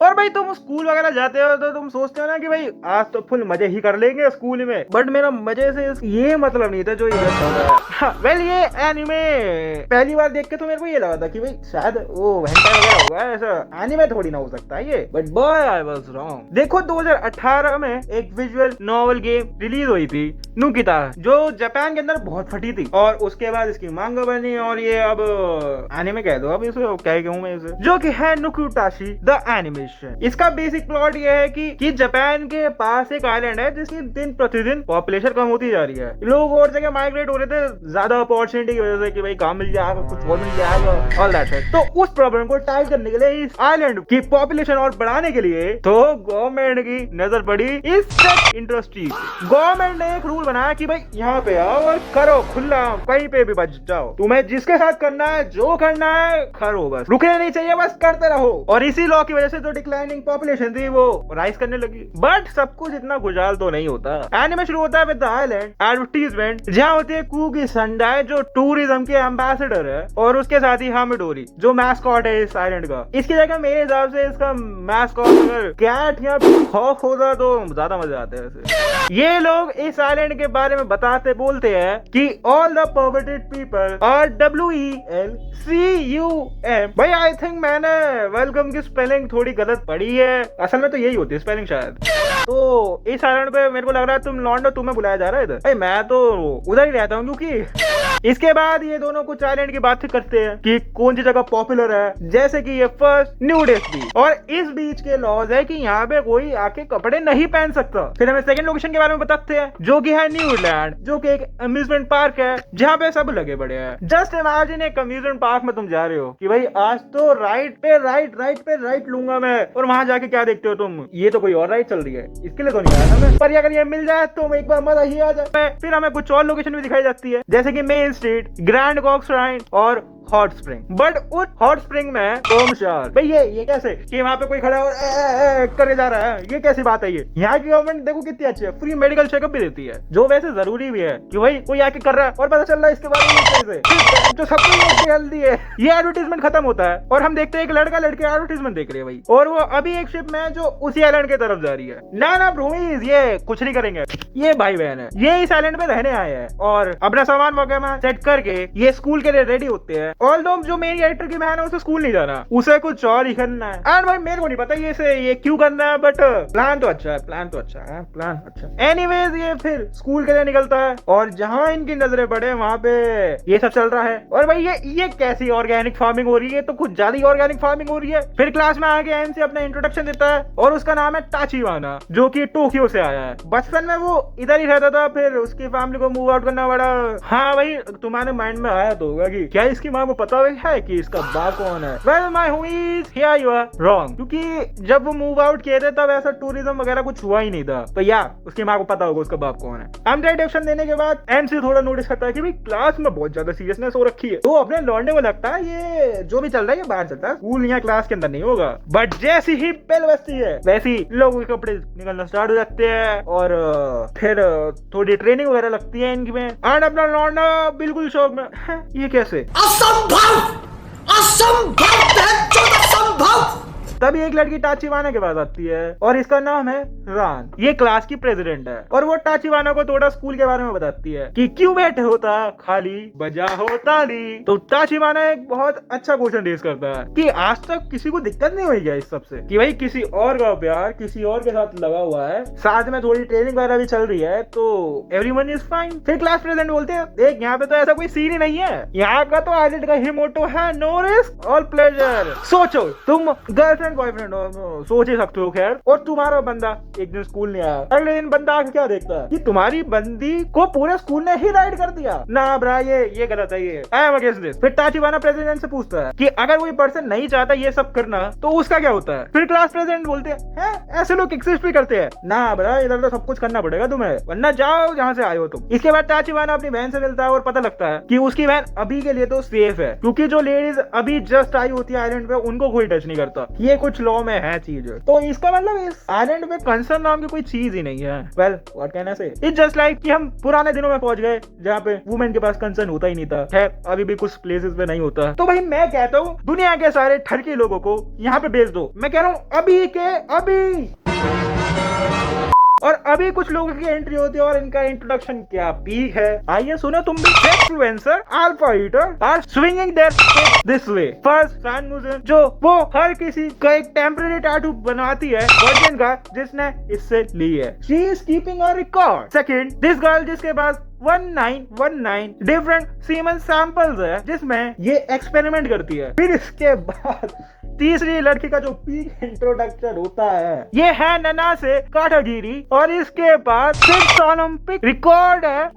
और भाई तुम स्कूल वगैरह जाते हो तो तुम सोचते हो ना कि भाई आज तो फुल मजे ही कर लेंगे स्कूल में, बट मेरा मजे से ये मतलब नहीं था जो ये चल रहा है। वेल ये एनिमे पहली बार देख के तो मेरे को ये लगा था कि भाई शायद वो हेंटाई वगैरह होगा, ऐसा एनिमे थोड़ी ना हो सकता है ये, but boy I was wrong. देखो 2018 में एक विजुअल नॉवेल गेम रिलीज हुई थी नुकिता, जो जापान के अंदर बहुत फटी थी, और उसके बाद इसकी मांगा बनी और ये अब एनिमे कह दो, अब इसे क्या कहूं मैं इसे, जो कि है नुकुटाशी द एनिमेशन। इसका बेसिक प्लॉट ये है कि जापान के पास एक आइलैंड है जिसकी दिन प्रतिदिन पॉपुलेशन कम होती जा रही है, लोग और जगह माइग्रेट हो रहे थे ज्यादा अपॉर्चुनिटी की वजह से कि भाई काम मिल जाएगा, कुछ और मिल जाएगा, ऑल दैट है। तो उस प्रॉब्लम को टाइट करने के लिए इस आइलैंड की पॉपुलेशन और बढ़ाने के लिए तो गवर्नमेंट की नजर पड़ी इस टेक इंडस्ट्री। गवर्नमेंट ने एक रूल बनाया कि भाई यहाँ पे आओ और करो खुला, कहीं पे भी बच जाओ, तुम्हें जिसके साथ करना है जो करना है करो, बस रुकना नहीं चाहिए, बस करते रहो। और इसी लॉ की वजह से जो डिक्लाइनिंग पॉपुलेशन थी वो राइज करने लगी। बट सब कुछ इतना खुशहाल तो नहीं होता। एनिमे शुरू होता है विद द आइलैंड एडवर्टीजमेंट, जहाँ होती है कुकी संडाई जो टूरिज्म के एम्बेसडर है, और उसके साथ ही हामिडोरी जो मैस्कॉट है इस आइलैंड का। इसकी जगह मेरे हिसाब से इसका मैस्कॉट अगर कैट या हॉक होता तो ज्यादा मजा आता है वैसे। ये लोग इस आइलैंड के बारे में बताते बोलते हैं कि all the perverted people are WELCUM। भाई आई थिंक मैंने वेलकम की स्पेलिंग थोड़ी गलत पढ़ी है, असल में तो यही होती है स्पेलिंग शायद। तो इस आइलैंड पे मेरे को लग रहा है तुम लॉन्डो, तुम्हें बुलाया जा रहा है इधर। भाई मैं तो उधर ही रहता हूँ, क्योंकि इसके बाद ये दोनों कुछ आइलैंड की बात करते हैं कि कौन सी जगह पॉपुलर है, जैसे कि ये फर्स्ट न्यूडिस्ट बीच, और इस बीच के लॉज है कि यहाँ पे कोई आके कपड़े नहीं पहन सकता। फिर हमें सेकंड लोकेशन के बारे में बताते हैं जो कि है न्यूलैंड, जो कि एक अम्यूजमेंट पार्क है जहाँ पे सब लगे बड़े हैं। जस्ट इमेजिन एक अम्यूजमेंट पार्क में तुम जा रहे हो कि भाई आज तो राइट लूंगा मैं, और वहां जाके क्या देखते हो तुम, ये तो कोई और राइड चल रही है, इसके लिए तो नहीं आया ना मैं, पर अगर ये मिल जाए तो एक बार मजा ही आ जाए। फिर हमें कुछ और लोकेशन भी दिखाई जाती है, जैसे कि main street, grand Gogh shrine और हॉट स्प्रिंग। बट उस हॉट स्प्रिंग में ओमशार, भाई ये कैसे कि वहां पे कोई खड़ा और करे जा रहा है, ये कैसी बात है। ये यहाँ की गवर्नमेंट देखो कितनी अच्छी है, फ्री मेडिकल चेकअप भी देती है, जो वैसे जरूरी भी है कि भाई कोई आके कर रहा है और पता चल रहा है इसके बारे में जो सब कुछ हेल्दी है। ये एडवर्टीजमेंट खत्म होता है और हम देखते हैं एक लड़का लड़के एडवर्टीजमेंट देख रहे हैं भाई, और वो अभी एक शिप में जो उसी आइलैंड की तरफ जा रही है। ना ब्रोमीज, ये कुछ नहीं करेंगे, ये भाई बहन है, ये इस आइलैंड पे रहने आए हैं और अपना सामान वगैरह सेट करके ये स्कूल के लिए रेडी होते हैं। ऑल्दो जो मेन कैरेक्टर की बहन है उसे स्कूल नहीं जाना, उसे कुछ और ही करना है। एंड भाई मेरे को नहीं पता ये क्यों करना है, बट प्लान तो अच्छा है। एनीवेज ये फिर स्कूल के लिए निकलता है और जहाँ इनकी नजरें पड़े वहाँ पे ये सब चल रहा है। और भाई ये कैसी ऑर्गेनिक फार्मिंग हो रही है, तो कुछ ज्यादा ही ऑर्गेनिक फार्मिंग हो रही है। फिर क्लास में आके एमसी अपना इंट्रोडक्शन देता है और उसका नाम है टाचीवाना, जो कि टोक्यो से आया है। बचपन में वो इधर ही रहता था, फिर उसकी फैमिली को मूव आउट करना पड़ा। हाँ भाई तुम्हारे माइंड में आया तो होगा कि क्या इसकी माँ को पता है कि इसका बाप कौन है। Well my homies, here you are wrong, क्योंकि जब वो मूव आउट किए थे तब ऐसा टूरिज्म वगैरह कुछ हुआ ही नहीं था, तो उसकी माँ को पता होगा उसका बाप कौन है। इंट्रोडक्शन देने के बाद एमसी थोड़ा नोटिस करता है कि भाई क्लास में बहुत ज्यादा सीरियसनेस हो रखी है, तो अपने लौंडे को लगता है ये जो भी चल रहा है ये बाहर चलता है, स्कूल यहाँ क्लास के अंदर नहीं होगा। बट जैसी ही बेल बजती है वैसी लोगों के कपड़े निकलना स्टार्ट हो जाते हैं और फिर थोड़ी ट्रेनिंग वगैरह लगती है इनकी में, एंड अपना लौंडा बिल्कुल शौक में ये कैसे असंभव। तभी एक लड़की टाचीवाना के पास आती है और इसका नाम है रान, ये क्लास की प्रेसिडेंट है, और वो टाचीवाना को थोड़ा स्कूल के बारे में बताती है कि क्यों बैठे होता खाली बजा हो ताली। तो टाचीवाना एक बहुत अच्छा क्वेश्चन रेज करता है कि आज तक किसी को दिक्कत नहीं हुई क्या इस सबसे, कि भाई किसी और का प्यार किसी और के साथ लगा हुआ है, साथ में थोड़ी ट्रेनिंग वगैरह भी चल रही है, तो एवरीवन इज फाइन। फिर क्लास प्रेसिडेंट बोलते हैं देख यहाँ पे तो ऐसा कोई सीन ही नहीं है, यहाँ का तो आइलैंड का ही मोटो है नो रिस्क ऑल प्लेजर। सोचो तुम गर्लफ्रेंड बॉयफ्रेंड हो, सोच ही सकते हो। खैर, और तुम्हारा बंदा एक दिन स्कूल नहीं आया, अगले दिन बंदा आके क्या देखता है कि तुम्हारी बंदी को पूरे स्कूल ने ही राइड कर दिया। ना ब्रा ये गलत है, ये आई एम अगेंस्ट दिस। फिर टाचीवाना प्रेसिडेंट से पूछता है कि अगर कोई पर्सन नहीं चाहता ये सब करना तो उसका क्या होता है। फिर क्लास प्रेसिडेंट बोलते हैं ऐसे लोग एग्जिस्ट भी करते हैं ना ब्रा, इधर तो सब कुछ करना पड़ेगा तुम्हें, वरना जाओ जहाँ से आए हो तुम। इसके बाद टाचीवाना अपनी बहन से मिलता है और पता लगता है कि उसकी बहन अभी के लिए तो सेफ है, क्योंकि जो लेडीज अभी जस्ट आई होती है आइलैंड पे उनको कोई टच नहीं करता। ये कुछ लॉ में है चीज। तो इसका मतलब इस आइलैंड में कंसर्न नाम की कोई चीज ही नहीं है। वेल व्हाट कैन आई से, इट्स जस्ट लाइक कि हम पुराने दिनों में पहुंच गए जहाँ पे वुमेन के पास कंसर्न होता ही नहीं था। है अभी भी कुछ प्लेसेस पे नहीं होता। तो भाई मैं कहता हूँ दुनिया के सारे ठरकी लोगों को यहाँ पे भेज दो। मैं कह रहा हूँ अभी के अभी। और अभी कुछ लोगों की एंट्री होती है और इनका इंट्रोडक्शन क्या पीक है। आइए सुनो तुम भी। Influencer alpha eater are swinging there this way. First fan museum जो वो हर किसी का एक टेम्परेरी टैटू बनवाती है वर्जन का जिसने इससे ली है। She is keeping a record. Second, this girl जिसके पास 1919 डिफरेंट सीमन सैंपल्स है जिसमें ये एक्सपेरिमेंट करती है। फिर इसके बाद तीसरी लड़की का जो पीक इंट्रोडक्शन होता है ये है नना से काटागिरी और इसके पास 6 ओलंपिक रिकॉर्ड है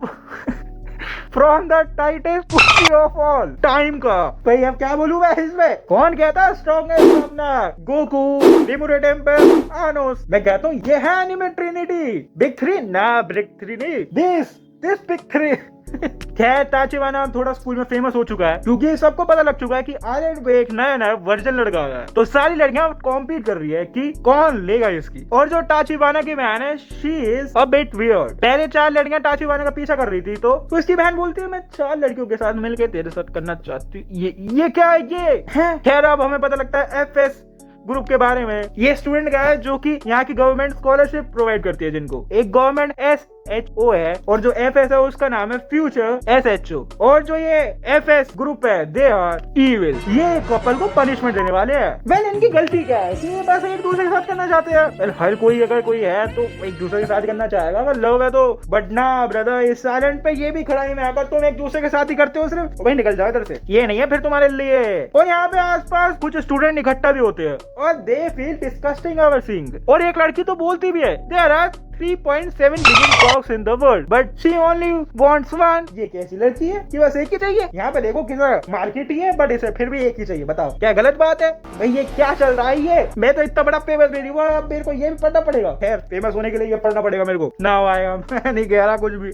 from the tightest pushy of all time का। भाई अब क्या बोलूं मैं इसमें, कौन कहता है स्ट्रॉन्गेस्ट अपना गोकू, डिमुरे टेम्पल, आनोस। मैं कहता हूँ ये है एनिमे ट्रिनिटी बिग थ्री ना, बिग थ्री नहीं, दिस बिग थ्री। खैर ताचिबाना थोड़ा स्कूल में फेमस हो चुका है क्योंकि सबको पता लग चुका है कि आइलैंड पे एक नया वर्जन लड़का आया है। तो सारी लड़कियां कॉम्पीट कर रही है कि कौन लेगा इसकी। और जो टाचिबाना की बहन है she is a bit weird. पहले 4 लड़कियां टाचिबाना का पीछा कर रही थी तो इसकी बहन बोलती है मैं 4 लड़कियों के साथ मिलकर तेरे साथ करना चाहती हूँ। ये क्या है ये है। खैर अब हमें पता लगता है FS ग्रुप के बारे में। ये स्टूडेंट का है जो कि यहाँ की गवर्नमेंट स्कॉलरशिप प्रोवाइड करती है जिनको। एक गवर्नमेंट SHO है और जो FS है उसका नाम है फ्यूचर SHO। और जो ये FS ग्रुप है दे आर इविल। ये कपल को पनिशमेंट देने वाले हैं। वेल इनकी गलती क्या है कि ये बस एक दूसरे के साथ करना चाहते हैं। वेल हर कोई अगर कोई है तो एक दूसरे के साथ करना चाहेगा अगर लव है तो। बट ना ब्रदर, इस आइलैंड पे ये भी खड़ा ही में अगर तुम एक दूसरे के साथ ही करते हो सिर्फ वही निकल जाओ इधर से। ये नहीं है फिर तुम्हारे लिए। और यहाँ पे आसपास कुछ स्टूडेंट इकट्ठा भी होते हैं और they feel disgusting over seeing. और एक लड़की तो बोलती भी है there are 3.7 billion dogs in the world, but she only wants one। ये कैसी लड़की है कि बस एक ही चाहिए। यहाँ पे देखो कितना मार्केट ही है बट इसे फिर भी एक ही चाहिए। बताओ क्या गलत बात है भाई, ये क्या चल रहा है। ये मैं तो इतना बड़ा फेमस नहीं हुआ, अब मेरे को ये भी पढ़ना पड़ेगा। खैर फेमस होने के लिए ये पढ़ना पड़ेगा मेरे को ना आया मैं नहीं कह रहा कुछ भी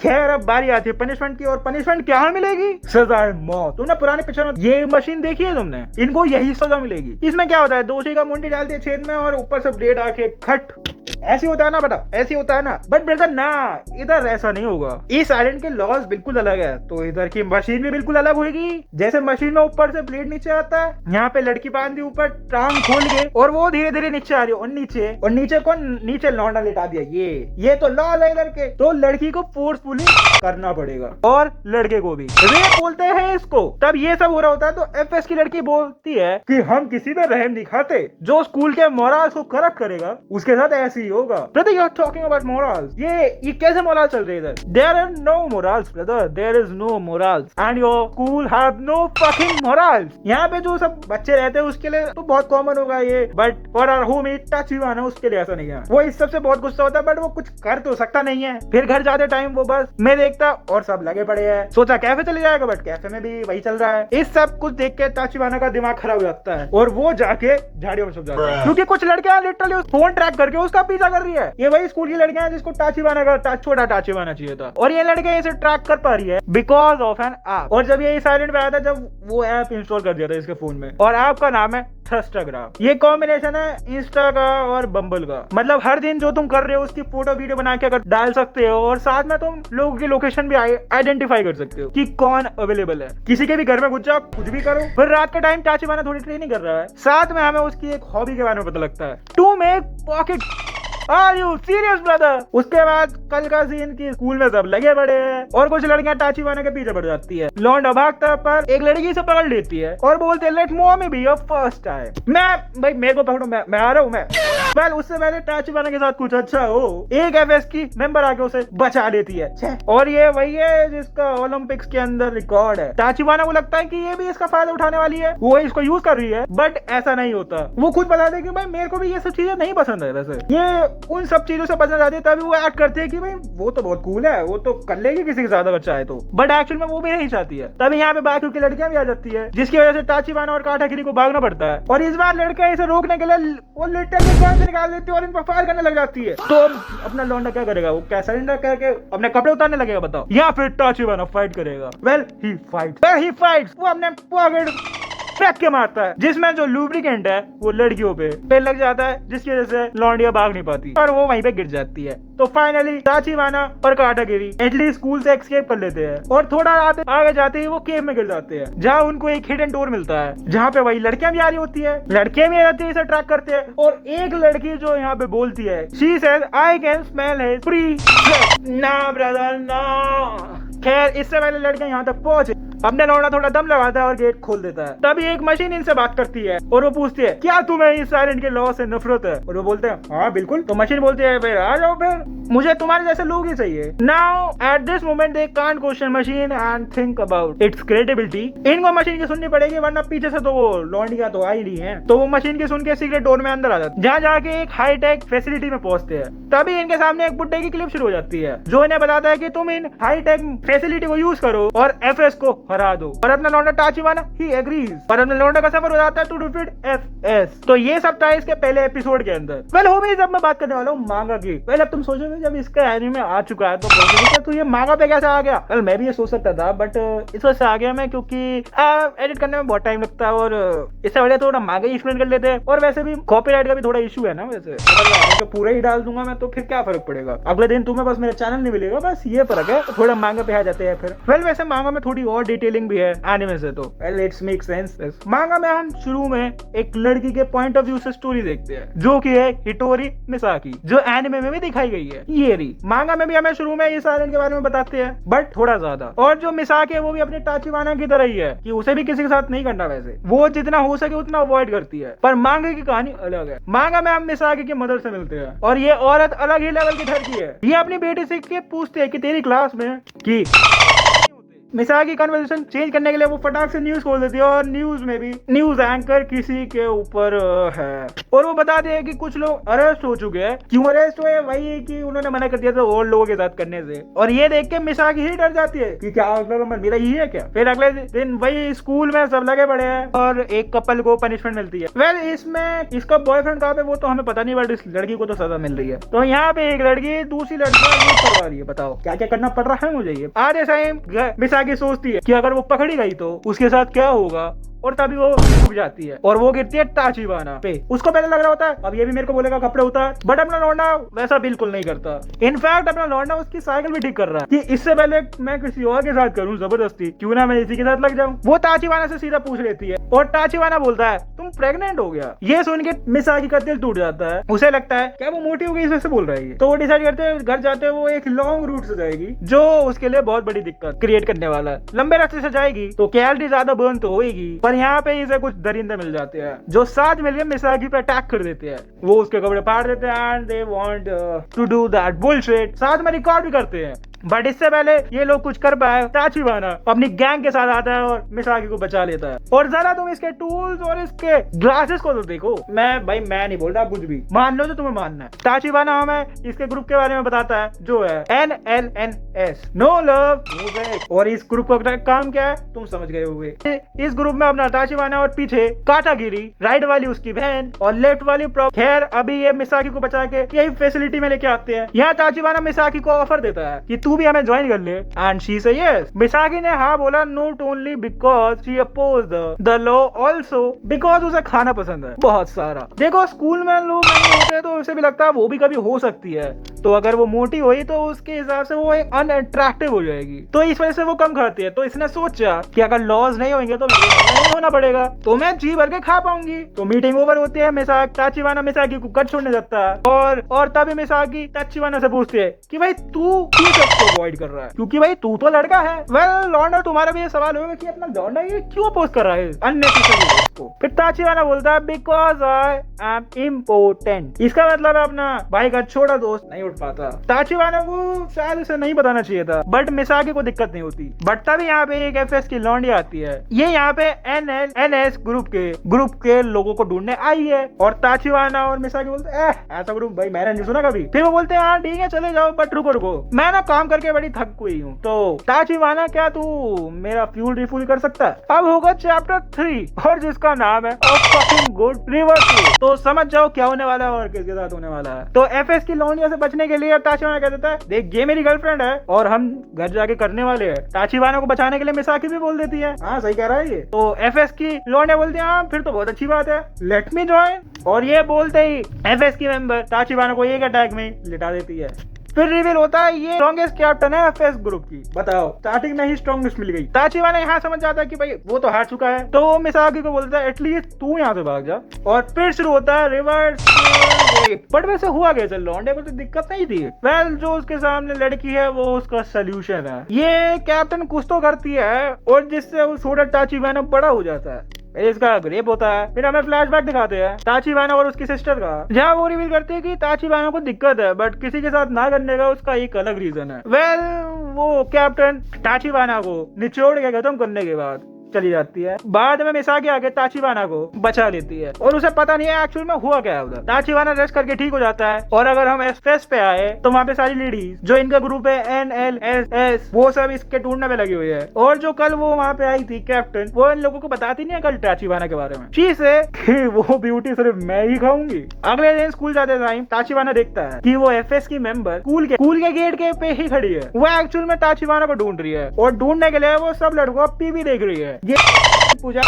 खैर अब बारी आती है पनिशमेंट की। और पनिशमेंट क्या मिलेगी? सजा मौत। तुमने पुराने पिक्चर में ये मशीन देखी है तुमने, इनको यही सजा मिलेगी। इसमें क्या होता है दोषी का मुंडी डालती है छेद में और ऊपर से ब्लेड आके खट। ऐसी होता है ना बेटा, ऐसी होता है ना। बट ब्रदर ना, इधर ऐसा नहीं होगा। इस आइलैंड के लॉज बिल्कुल अलग है तो इधर की मशीन भी बिल्कुल अलग होगी। जैसे मशीन में ऊपर से ब्लेड नीचे आता है, यहाँ पे लड़की बांधी ऊपर टांग खोल के और वो धीरे धीरे नीचे आ रही है। और नीचे को नीचे लौंडा लेटा दिया। ये तो लॉ है इधर के। तो लड़की को फोर्सफुली करना पड़ेगा और लड़के को भी। रेप बोलते हैं इसको। तब ये सब हो रहा होता है तो FS की लड़की बोलती है कि हम किसी पे रहम दिखाते, जो स्कूल के मोरल्स को करप्ट करेगा उसके साथ ऐसे ही होगा। Brother you are talking about morals. ये कैसे मोरल्स चल रहे इधर? There are no morals brother, there is no morals and your school have no fucking morals. यहाँ पे जो सब बच्चे रहते हैं उसके लिए तो बहुत कॉमन होगा ये, बट फॉर आवर होमी टाचिबाना उसके लिए ऐसा नहीं है। वो इस सबसे बहुत गुस्सा होता है बट वो कुछ कर तो सकता नहीं है। फिर घर जाते टाइम वो बस मैं देखता और सब लगे पड़े हैं। सोचा कैफे चले जाएगा बट कैफे में भी वही चल रहा है। इस सब कुछ देख के टाचिबाना का दिमाग खराब हो जाता है और वो जाके झाड़ियों में छुप जाता है क्योंकि कुछ लड़कियां लिटरली फोन ट्रैक करके उसका पीछा कर रही है। ये वही स्कूल की लड़कियां हैं जिसको टाचिबाना का छोटा टाचिबाना चाहिए था और ये लड़कियां इसे ट्रैक कर पा रही है बिकॉज ऑफ एन ऐप। और जब ये साइलेंट पे आया था जब वो ऐप इंस्टॉल कर दिया था इसके फोन में और ऐप का नाम है थ्रस्टाग्राम। ये कॉम्बिनेशन है इंस्टा का और बम्बल का। मतलब हर दिन जो तुम कर रहे हो उसकी फोटो वीडियो बना के अगर डाल सकते हो और साथ में तुम लोगों की लोकेशन भी आइडेंटिफाई कर सकते हो कि कौन अवेलेबल है। किसी के भी घर में घुस जाओ, कुछ भी करो। फिर रात का टाइम टाचिबाना थोड़ी ट्रेनिंग कर रहा है। साथ में हमें उसकी एक हॉबी के बारे में पता लगता है, to make pocket. Are you serious brother? उसके बाद कल का सीन की स्कूल में सब लगे पड़े हैं और कुछ लड़कियां टाचिबाना के पीछे पड़ जाती है। लौंडा भागता पर एक लड़की से पकड़ लेती है और बोलते let mommy be your first time. मैं भाई मेरे को पकड़ो, मैं आ रहा हूँ। मैं उससे पहले टाचिबाना के साथ कुछ अच्छा हो, एक FS की मेंबर आके उसे बचा लेती है। और ये वही है जिसका ओलंपिक्स के अंदर रिकॉर्ड है। टाचिबाना को लगता है कि ये भी इसका फायदा उठाने वाली है, वो इसको यूज कर रही है बट ऐसा नहीं होता। वो खुद बता दे कि भाई मेरे को भी ये सब चीजें नहीं पसंद है। वैसे ये उन सब चीजों से बचना चाहती है तभी वो एक्ट करते हैं कि भाई वो तो बहुत कूल है, वो तो कर लेगी किसी के साथ अगर चाहे तो। बट एक्चुअल में वो भी नहीं चाहती है। तभी यहाँ पे बाकी की लड़कियां भी आ जाती है जिसकी वजह से टाचिबाना और काटागिरी को भागना पड़ता है। और इस बार लड़कियां इसे रोकने के लिए वो लिटरली गन से निकाल देती है और इन पर फायर करने लग जाती है। तो अपना लौंडा क्या करेगा? वो क्या सरेंडर करके अपने कपड़े उतारने लगेगा बताओ, या फिर टाचिबाना फाइट करेगा? वेल ही फाइट्स वो अपने पॉकेट फेंक के मारता है, जिसमें जो लुब्रिकेंट है वो लड़कियों पे लग जाता है, जिसकी वजह से लौंडिया भाग नहीं पाती और वो वहीं पे गिर जाती है। तो फाइनली ताचिबाना और काटागिरी एटलीस्ट स्कूल से एस्केप कर लेते हैं और थोड़ा आगे जाते ही वो केव में गिर जाते हैं, जहाँ उनको एक हिडन डोर मिलता है, जहाँ पे वही लड़कियां भी आ रही होती है। लड़कियां भी आती है, इसे ट्रैक करते हैं और एक लड़की जो यहाँ पे बोलती है, she says I can smell his free. ना ब्रदर ना। खैर इससे पहले लड़कियां यहाँ तक पहुंचे, अपने लौंडा थोड़ा दम लगाता है और गेट खोल देता है। तभी एक मशीन इनसे बात करती है और वो पूछती है क्या तुम्हें इस साइलेंट के लॉ से नफरत है, और वो बोलते हैं हाँ बिल्कुल। तो मशीन बोलती है फिर आ जाओ, फिर मुझे तुम्हारे जैसे लोग ही चाहिए। Now at this moment they can't question machine and think about it's credibility. इनको मशीन की सुननी पड़ेगी, वरना पीछे से तो वो लौंडिया तो आ ही रही है। तो वो मशीन की सुन के सीक्रेट डोर में अंदर आ जाते, जहाँ जाके एक हाईटेक फैसिलिटी में पहुंचते हैं। तभी इनके सामने एक बुड्ढे की क्लिप शुरू हो जाती है, जो इन्हें बताता है कि तुम इन हाईटेक फैसिलिटी को यूज करो और एफएस को हरा दो। और अपना लौंडा ताचिबाना ही एग्रीज, और अपने लौंडा का सफर हो जाता है टू डिफीट एफएस। तो ये सब था इसके पहले एपिसोड के अंदर। वेल होमीज, अब मैं बात करने वाला हूँ मांगा की। वेल अब तुम सोचोगे जब इसका एनीमे आ चुका है तो ये मांगा पे कैसे आ गया। वेल मैं भी ये सोच सकता था, बट इस वजह से आ गया मैं क्योंकि एडिट करने में बहुत टाइम लगता है और इससे बढ़िया थोड़ा मांगा ही एक्सप्लेन कर लेते हैं। और वैसे भी कॉपीराइट का भी थोड़ा इशू है ना, वैसे अगर तो पूरा ही डाल दूंगा मैं तो फिर क्या फर्क पड़ेगा, अगले दिन तुम्हें बस मेरा चैनल नहीं मिलेगा, बस ये फर्क है। थोड़ा मांगा पे आ जाते हैं फिर। वेल वैसे मांगा में थोड़ी और डिटेलिंग भी है एनिमे से, तो लेट्स मेक सेंस। मांगा में हम शुरू में एक लड़की के पॉइंट ऑफ व्यू से स्टोरी देखते हैं, जो कि है हिटोरी मिसाकी, जो एनिमे में भी दिखाई गई है। ये रही मांगा में भी हमें शुरू में इस आइलैंड के बारे में बताते हैं, बट थोड़ा ज्यादा। और जो मिसाकी है वो भी अपने ताचिबाना की तरह ही है कि उसे भी किसी के साथ नहीं करना, वैसे वो जितना हो सके उतना अवॉइड करती है। पर मांगा की कहानी अलग है। मांगा में हम मिसाकी की मदर से मिलते हैं और ये औरत अलग ही लेवल की ठरकी है। ये अपनी बेटी से के पूछते हैं कि तेरी क्लास में कि मिसाकी कन्वर्सेशन चेंज करने के लिए वो फटाक से न्यूज खोल देती है और न्यूज में भी न्यूज एंकर किसी के ऊपर है और वो बताते हैं कि कुछ लोग अरेस्ट हो चुके हैं। क्यों अरेस्ट हुए, वही कि उन्होंने मना कर दिया था और लोगों के साथ करने से। और ये देख के मिसाकी ही डर जाती है कि क्या अगला नंबर मेरा ही है क्या। फिर अगले दिन वही स्कूल में सब लगे पड़े हैं और एक कपल को पनिशमेंट मिलती है। वेल इसमें इसका बॉयफ्रेंड कहाँ पे वो तो हमें पता नहीं, बट इस लड़की को तो सजा मिल रही है। तो यहाँ पे एक लड़की दूसरी लड़की करवा रही है। बताओ क्या क्या करना पड़ रहा है मुझे। ये आधे टाइम मिसाकी सोचती है कि अगर वो पकड़ी गई तो उसके साथ क्या होगा, और तभी वो रुक जाती है और वो गिरती है ताचिबाना पे। उसको पहले लग रहा होता है अब ये भी मेरे को बोलेगा कपड़े उतार, बट अपना लौंडा वैसा बिल्कुल नहीं करता। इनफैक्ट अपना लौंडा उसकी साइकिल भी ठीक कर रहा है कि इससे पहले मैं किसी और के साथ करूं जबरदस्ती, क्यों ना मैं इसी के साथ लग जाऊं। वो ताचिबाना से सीधा पूछ लेती है और ताचिबाना बोलता है तुम प्रेग्नेंट हो गया। ये सुन के मिसाकी का दिल टूट जाता है। उसे लगता है क्या वो मोटी हो गई इस वजह से बोल रही है। तो वो डिसाइड करते हैं घर जाते हैं वो एक लॉन्ग रूट से जाएगी, जो उसके लिए बहुत बड़ी दिक्कत क्रिएट करने वाला है। लंबे रास्ते से जाएगी तो कैलोरी ज्यादा बर्न तो होगी, पर यहाँ पे इसे कुछ दरिंदे मिल जाते हैं जो साथ मिलकर मिसाकी पे अटैक कर देते हैं। वो उसके कपड़े फाड़ देते हैं and they want to do that bullshit. साथ में रिकॉर्ड भी करते हैं, बट इससे पहले ये लोग कुछ कर पाए ताचिबाना अपनी गैंग के साथ आता है और मिसाकी को बचा लेता है। और जरा तुम इसके टूल्स और इसके ग्लासेस को तो देखो। मैं नहीं बोल रहा, कुछ भी मान लो जो तुम्हें मानना है। ताचिबाना हमें इसके ग्रुप के बारे में बताता है जो है NLNS, no love no back. और इस ग्रुप का काम क्या है तुम समझ गए होंगे। इस ग्रुप में अपना ताचिबाना और पीछे काटागिरी, राइट वाली उसकी बहन और लेफ्ट वाली खैर अभी ये मिसाकी को बचा के यही फैसिलिटी में लेके आते हैं। यहाँ ताचिबाना मिसाकी को ऑफर देता है कि तू भी हमें ज्वाइन कर ले, and she say yes. Misaki ने हाँ बोला, not only because she oppose the law, also because उसे खाना पसंद है बहुत सारा। देखो स्कूल में लोग नहीं होते तो उसे भी लगता है वो भी कभी हो सकती है, तो अगर वो मोटी हुई तो उसके हिसाब से वो अनअट्रैक्टिव हो जाएगी, तो इस वजह से वो कम खाती है। तो इसने सोचा कि अगर लॉज नहीं होंगे तो नहीं होना पड़ेगा, तो मैं जी भर के खा पाऊंगी। तो मीटिंग ओवर होती है, ताचिबाना मिसाकी को कट छोड़ने लगता है और तभी मिसाकी ताचिबाना से पूछती है कि भाई तू क्यों सबको अवॉइड कर रहा है, क्योंकि भाई तू तो लड़का है। वेल लौंडा तुम्हारा भी ये सवाल होगा कि अपना लौंडा ये क्यों अपोज कर रहा है अननेसेसरी उसको। फिर ताचिबाना बोलता है बिकॉज आई एम इम्पोर्टेंट। इसका मतलब है अपना भाई का छोटा दोस्त नहीं उठ पाता। ताचिबाना को शायद उसे नहीं बताना चाहिए था, बट मिसाकी को दिक्कत नहीं होती। बट तभी यहाँ पे एक एफएस की लौंडी आती है, ये यहाँ पे NLNS ग्रुप के लोगों को ढूंढने आई है। और ताचिबाना और मिसाकी बोलते हैं ऐसा ग्रुप भाई मैंने नहीं सुना कभी। फिर वो बोलते हैं हाँ ठीक है चले जाओ, बट रुको मैं ना काम करके बड़ी थक हुई हूँ। तो ताचिबाना क्या तू मेरा फ्यूल रिफुल कर सकता है। अब होगा चैप्टर 3 और जिसका नाम है फकिंग गुड रिवर्स। तो समझ जाओ क्या होने वाला है और किसके साथ होने वाला है। तो एफएस की लौंडिया से बचने ढूंढने के लिए ताचिबाना कह देता है देख ये मेरी गर्लफ्रेंड है और हम घर जाके करने वाले हैं। ताचिबाना को बचाने के लिए मिसाकी भी बोल देती है हाँ सही कह रहा है ये। तो एफएस की लौंडे बोलती है हाँ फिर तो बहुत अच्छी बात है, लेट मी जॉइन। और ये बोलते ही एफएस की मेंबर ताचिबाना को एक अटैक में लिटा देती है। फिर रिवील होता है ये स्ट्रॉन्गेस्ट कैप्टन है एफएस ग्रुप की। बताओ स्टार्टिंग में ही स्ट्रॉन्गेस्ट मिल गई। ताचिबाना यहाँ समझ जाता है कि भाई वो तो हार चुका है, तो वो मिसाकी को बोलता है एटलीस्ट तू यहाँ से भाग जा। और फिर शुरू होता है रिवर्स। बट वैसे हुआ कैसे, लौंडे को तो दिक्कत नहीं थी। वेल जो उसके सामने लड़की है वो उसका सोल्यूशन है। ये कैप्टन कुछ तो करती है और जिससे वो छोटा ताचिबाना बड़ा हो जाता है। इसका रेप होता है। फिर हमें फ्लैशबैक दिखाते हैं ताचिबाना और उसकी सिस्टर का, जहाँ वो रिवील करती है कि ताचिबाना को दिक्कत है बट किसी के साथ ना करने का उसका एक अलग रीजन है। वेल वो कैप्टन ताचिबाना को निचोड़ के खत्म करने के बाद चली जाती है। बाद में मिसाकी आके ताचिबाना को बचा लेती है और उसे पता नहीं है एक्चुअल में हुआ क्या है उधर। ताचिबाना रेस्ट करके ठीक हो जाता है। और अगर हम एफएस पे आए तो वहाँ पे सारी लेडीज जो इनका ग्रुप है NLSS वो सब इसके ढूंढने में लगी हुई है। और जो कल वो वहाँ पे आई थी कैप्टन, वो इन लोगों को बताती नहीं है कल ताचिबाना के बारे में। चीज है कि वो ब्यूटी सिर्फ मैं ही खाऊंगी। अगले दिन स्कूल जाते टाइम ताचिबाना देखता है कि वो एफएस की मेंबर स्कूल के गेट के पे ही खड़ी है। वो एक्चुअल में ताचिबाना को ढूंढ रही है और ढूंढने के लिए वो सब लड़कों का पीवी देख रही है। ये पूजा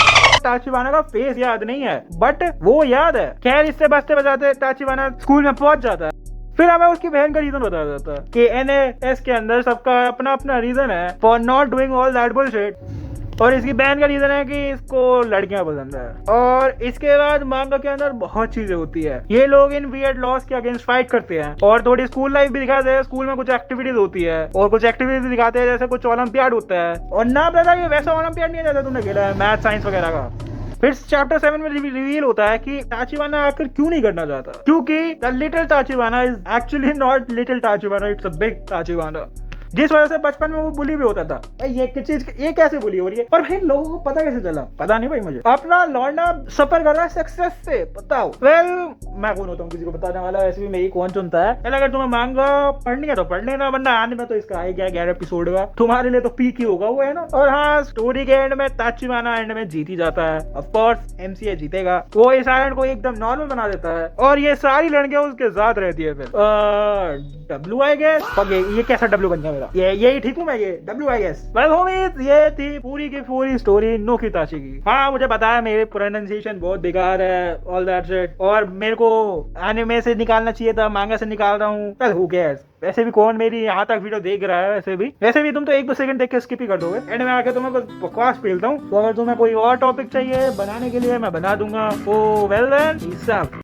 ताचिबाना का फेस याद नहीं है बट वो याद है। खैर इससे बचते बचाते ताचिबाना स्कूल में पहुंच जाता है। फिर हमें उसकी बहन का रीजन बताया जाता है कि NAS के अंदर सबका अपना अपना रीजन है for not doing all that bullshit. और इसकी बहन का रीजन है कि इसको लड़कियां पसंद है। और इसके बाद मांगा के अंदर बहुत चीजें होती है। ये लोग इन वियर्ड लॉस के अगेंस्ट फाइट करते हैं और थोड़ी स्कूल लाइफ भी दिखाते हैं। स्कूल में कुछ एक्टिविटीज होती है और कुछ एक्टिविटीज दिखाते हैं जैसे कुछ ओलंपियाड होता है। और ना ब्रदर ये वैसा ओलंपियाड नहीं है जैसा तुमने खेला है मैथ साइंस वगैरह का। फिर चैप्टर 7 में रिवील होता है कि ताचिबाना आखिर क्यों नहीं करना चाहता, क्योंकि the little ताचिबाना is actually not little ताचिबाना, it's a big ताचिबाना। जिस वजह से बचपन में वो बुली भी होता था। ये चीज ये कैसे बुली हो रही है और भाई लोगों को पता कैसे चला, पता नहीं भाई मुझे। अपना लौंडा सफर कर रहा है सक्सेस से, बताओ। वेल मैं कौन होता हूँ किसी को बताने वाला, वैसे भी मेरी कौन चुनता है। अगर तुम्हें मांगा पढ़नी है तो पढ़ लेना, वरना आने में तो इसका आ गया 11 एपिसोड का, तुम्हारे लिए तो पीक ही होगा वो, है ना। और हाँ स्टोरी के एंड में ताचिबाना एंड में जीत ही जाता है। ऑफ कोर्स MCA जीतेगा। वो इस आइलैंड को एकदम नॉर्मल बना देता है और ये सारी लड़कियां उसके साथ रहती है। फिर W I guess ये कैसा W बन गया मेरा, यही ठीक हूँ मैं, ये W I guess। Well homies ये थी पूरी की पूरी स्टोरी नोकी ताची की। हाँ मुझे पता है मेरे प्रोनाउंसिएशन बहुत बेकार है ऑल दैट शिट, और मेरे को एनिमे से निकालना चाहिए था, मांगा से निकाल रहा हूँ। वेल हू केयर्स, वैसे भी कौन मेरी यहाँ तक वीडियो देख रहा है। वैसे भी तुम तो 1-2 सेकंड देख के स्किप ही कर दोगे। एंड में आके तुम्हें कुछ बकवास पेलता हूँ, तो अगर तुम्हें कोई और टॉपिक चाहिए बनाने के लिए मैं बना दूंगा। ओ वेल देन